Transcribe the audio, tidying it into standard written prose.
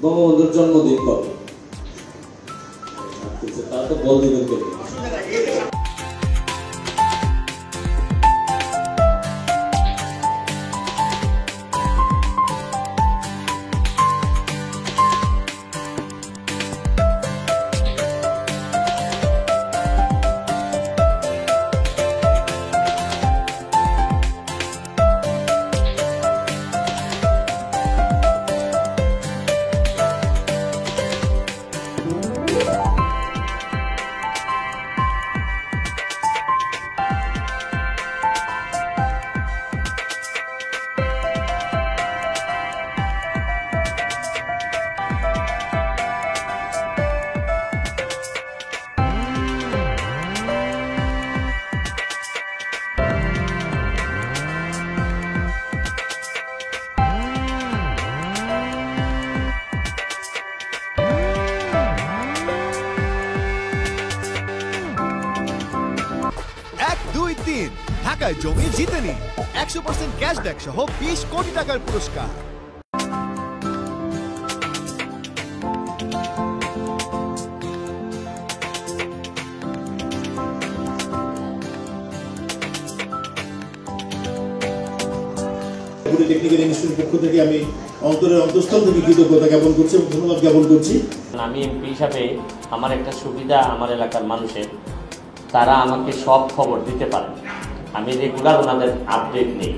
বঙ্গবন্ধুর জন্মদিন কবে? তা তো বল দিবেন কে? ঢাকায় জমি জিতে নিন 100% ক্যাশব্যাক সহ 20 কোটি টাকার পুরস্কার। পলিটেকনিক্যাল ইনস্টিটিউটের পক্ষ থেকে আমি অন্তরের অন্তঃস্থল থেকে কৃতজ্ঞতা জ্ঞাপন করছি এবং ধন্যবাদ জ্ঞাপন করছি। আমি এমপি হিসাবে আমার একটা সুবিধা, আমার এলাকার মানুষের তারা আমাকে সব খবর দিতে পারে, আমি রেগুলার ওনাদের আপডেট নেই।